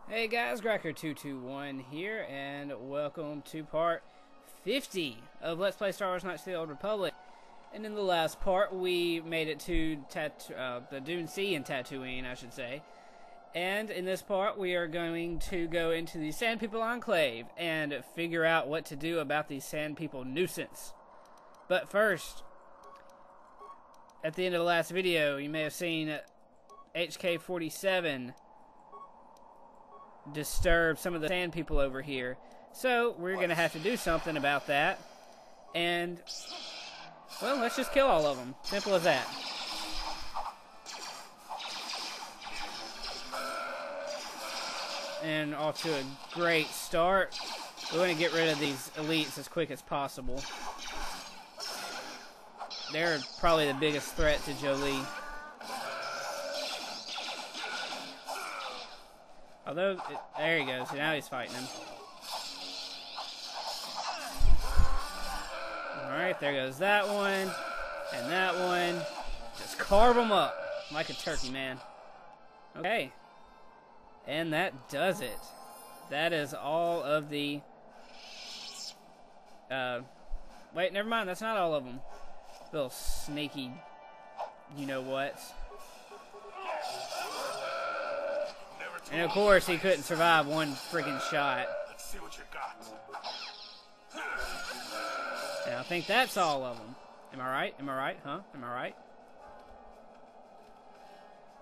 Hey guys, Gracker221 here, and welcome to part 50 of Let's Play Star Wars Knights of the Old Republic. And in the last part, we made it to the Dune Sea in Tatooine, I should say. And in this part, we are going to go into the Sand People Enclave and figure out what to do about the Sand People nuisance. But first, at the end of the last video, you may have seen HK-47 disturb some of the sand people over here. So we're gonna have to do something about that. And well, let's just kill all of them. Simple as that. And off to a great start. We're gonna get rid of these elites as quick as possible. They're probably the biggest threat to Jolie. Although, there he goes. Now he's fighting him. Alright, there goes that one. And that one. Just carve them up. Like a turkey, man. Okay. And that does it. That is all of the... wait, never mind. That's not all of them. Little sneaky... you-know-what. And of course, he couldn't survive one freaking shot. Let's see what you got. And I think that's all of them. Am I right? Am I right? Huh? Am I right?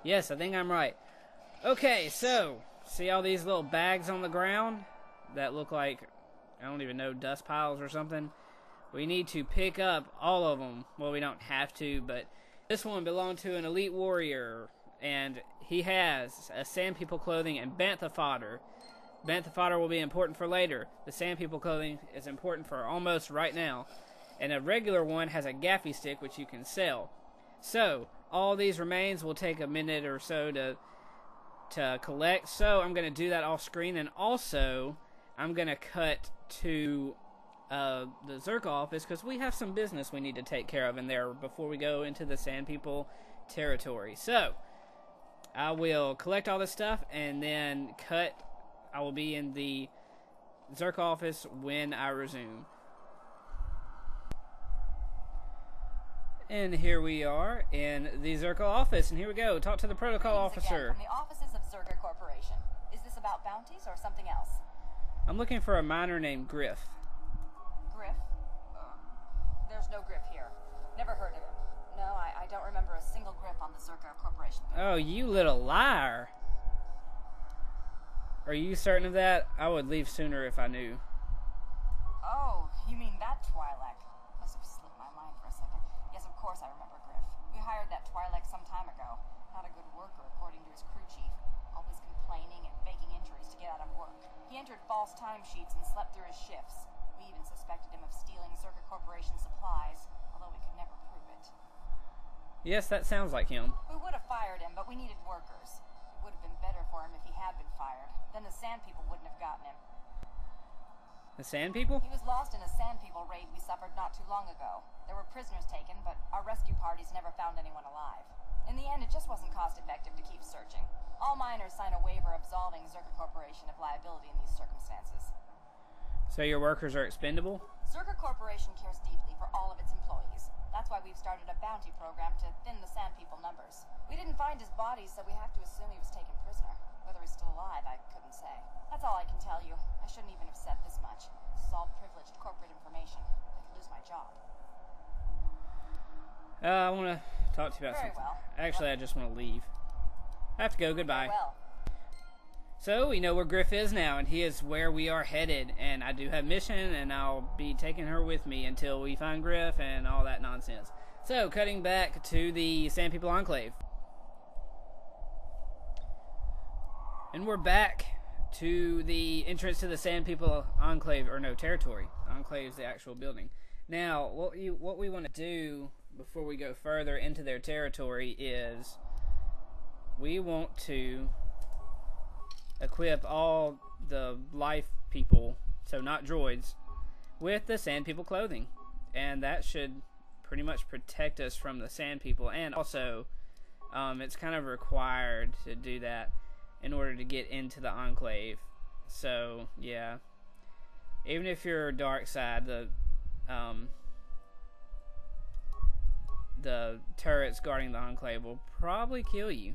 Yes, I think I'm right. Okay, so, see all these little bags on the ground that look like, I don't even know, dust piles or something? We need to pick up all of them. Well, we don't have to, but this one belonged to an elite warrior. And he has a Sand People clothing and bantha fodder. Bantha fodder will be important for later. The Sand People clothing is important for almost right now. And a regular one has a gaffy stick which you can sell. So, all these remains will take a minute or so to collect. So, I'm going to do that off screen. And also, I'm going to cut to the Zerk office because we have some business we need to take care of in there before we go into the Sand People territory. So, I will collect all this stuff and then cut. I will be in the Zerk office when I resume. And here we are in the Zerk office, and here we go. Talk to the protocol officer. From the offices of Zerker Corporation. Is this about bounties or something else? I'm looking for a miner named Griff. Griff? There's no Griff here. Never heard of him. No, I don't remember a single Griff on the Zerker Corporation. Oh, you little liar. Are you certain of that? I would leave sooner if I knew. Oh, you mean that Twi'lek? Must have slipped my mind for a second. Yes, of course I remember Griff. We hired that Twi'lek some time ago. Not a good worker, according to his crew chief. Always complaining and faking injuries to get out of work. He entered false timesheets and slept through his shifts. We even suspected him of stealing Zerker Corporation supplies, although we could never prove it. Yes, that sounds like him. We would have fired him, but we needed workers. It would have been better for him if he had been fired. Then the Sand People wouldn't have gotten him. The Sand People? He was lost in a Sand People raid we suffered not too long ago. There were prisoners taken, but our rescue parties never found anyone alive. In the end, it just wasn't cost-effective to keep searching. All miners sign a waiver absolving Zerker Corporation of liability in these circumstances. So your workers are expendable? Zerker Corporation cares deeply for all of its employees. That's why we've started a bounty program to thin the Sand People numbers. We didn't find his body, so we have to assume he was taken prisoner. Whether he's still alive, I couldn't say. That's all I can tell you. I shouldn't even have said this much. This is all privileged corporate information. I could lose my job. I want to talk to you about Very something. well. Actually, I just want to leave. I have to go. Goodbye. Very well. So, we know where Griff is now, and he is where we are headed. And I do have mission, and I'll be taking her with me until we find Griff and all that nonsense. So, cutting back to the Sand People Enclave. And we're back to the entrance to the Sand People Enclave, or no, territory. Enclave is the actual building. Now, what we want to do before we go further into their territory is we want to equip all the life people, so not droids, with the Sand People clothing. And that should pretty much protect us from the Sand People. And also, it's kind of required to do that. in order to get into the Enclave. So, yeah. Even if you're dark side, the turrets guarding the Enclave will probably kill you.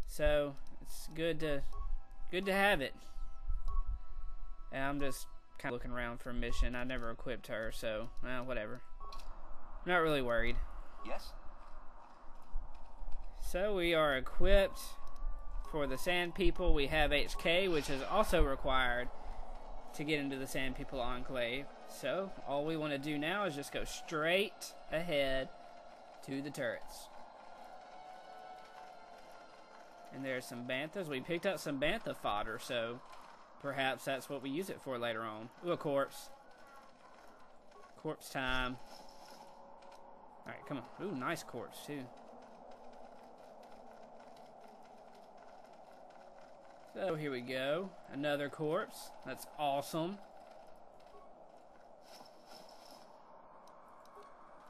So, it's good to have it. And I'm just kind of looking around for a mission. I never equipped her, so, well, whatever. I'm not really worried. Yes? So we are equipped for the Sand People. We have HK, which is also required to get into the Sand People Enclave. So all we want to do now is just go straight ahead to the turrets. And there's some banthas. We picked up some bantha fodder, so perhaps that's what we use it for later on. Ooh, a corpse. Corpse time. Alright, come on. Ooh, nice corpse, too. So, here we go. Another corpse. That's awesome.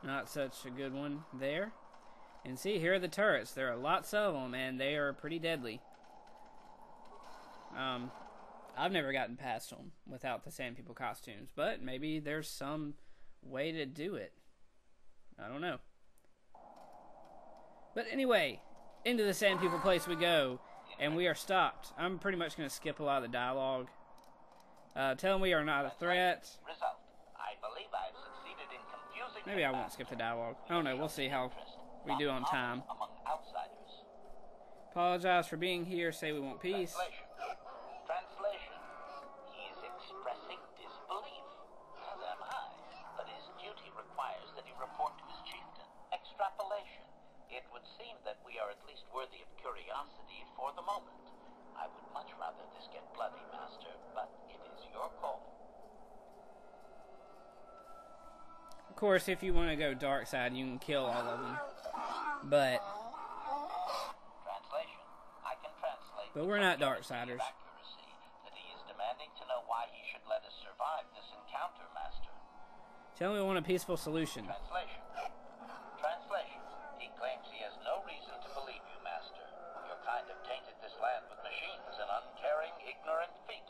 Not such a good one there. And see, here are the turrets. There are lots of them, and they are pretty deadly. I've never gotten past them without the Sand People costumes, but maybe there's some way to do it. I don't know. But anyway, into the Sand People place we go, and we are stopped. I'm pretty much going to skip a lot of the dialogue. Tell them we are not a threat. Result. I believe I've succeeded in confusing. Maybe I won't skip the dialogue. I don't know. We'll see how we do on time. Among outsiders. Apologize for being here. Say we want peace. Translation. He is expressing disbelief, as am I, but his duty requires that he report to his chieftain. Extrapolation. It would seem that we are at least worthy of curiosity for the moment. I would much rather this get bloody, Master, but it is your call. Of course, if you want to go dark side, you can kill all of them. But Translation. I can translate. we're not dark siders. Accuracy that he is demanding to know why he should let us survive this encounter, Master. Tell me we want a peaceful solution. Translation. Translation. He claims he has no reason to believe you, Master. Your kind have tainted this land with machines and uncaring, ignorant feet.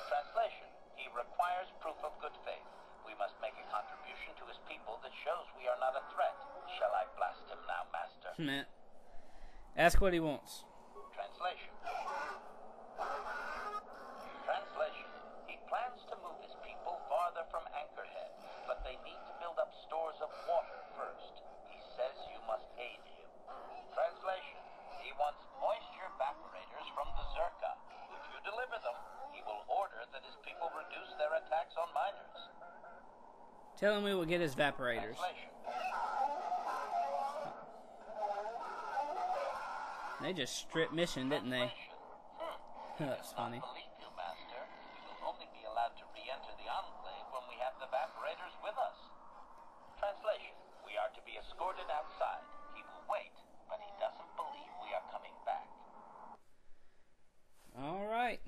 Translation. He requires proof of good faith. We must make a contribution to his people that shows we are not a threat. Shall I blast him now, Master? Nah. Ask what he wants. Translation. Translation. He plans to move his people farther from Anchorhead, but they need to build up stores of water first. He says you must aid him. Translation. He wants moisture evaporators from the Zerka. If you deliver them, he will order that his people reduce their attacks on miners. Tell him we will get his evaporators. Translation. They just stripped mission, didn't they? That's funny. I believe you, Master. We will only be allowed to re-enter the Enclave when we have the evaporators with us. Translation. We are to be escorted outside. He will wait, but he doesn't believe we are coming back. Alright.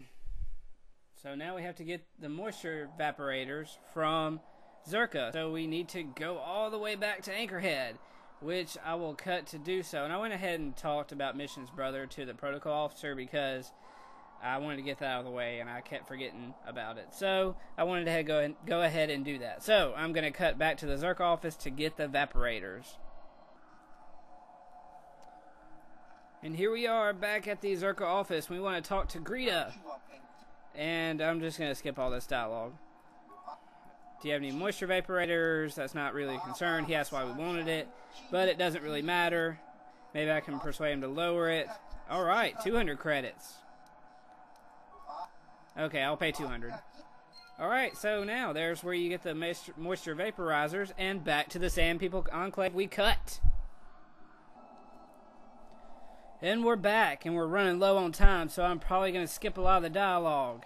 So now we have to get the moisture evaporators from Zerka. So we need to go all the way back to Anchorhead, which I will cut to do so. And I went ahead and talked about Mission's brother to the protocol officer because I wanted to get that out of the way and I kept forgetting about it. So I wanted to go ahead and do that. So I'm going to cut back to the Zerka office to get the evaporators. And here we are back at the Zerka office. We want to talk to Greta. And I'm just going to skip all this dialogue. Do you have any moisture evaporators? That's not really a concern. He asked why we wanted it, but it doesn't really matter. Maybe I can persuade him to lower it. Alright, 200 credits. Okay, I'll pay 200. Alright, so now there's where you get the moisture vaporizers, and back to the Sand People Enclave we cut. And we're back, and we're running low on time, so I'm probably going to skip a lot of the dialogue.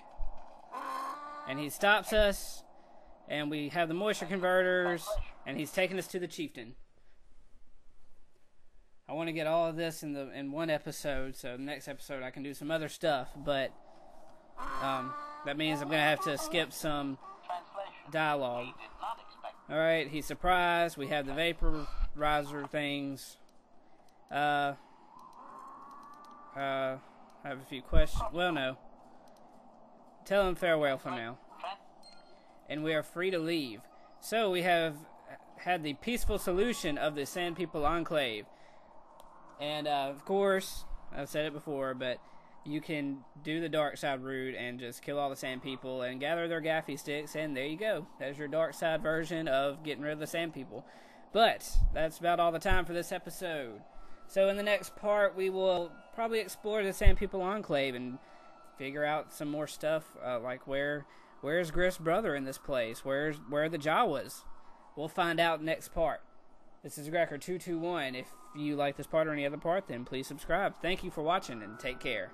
And he stops us. And we have the moisture converters, and he's taking us to the chieftain. I want to get all of this in one episode, so the next episode I can do some other stuff, but that means I'm going to have to skip some dialogue. Alright, he's surprised. We have the vaporizer things. I have a few questions. Well, no. Tell him farewell for now. And we are free to leave. So we have had the peaceful solution of the Sand People Enclave. And, of course, I've said it before, but you can do the dark side route and just kill all the Sand People and gather their gaffy sticks, and there you go. That's your dark side version of getting rid of the Sand People. But that's about all the time for this episode. So in the next part, we will probably explore the Sand People Enclave and figure out some more stuff, like where's Griff's brother in this place? Where are the Jawas? We'll find out next part. This is Grecker221. If you like this part or any other part, then please subscribe. Thank you for watching, and take care.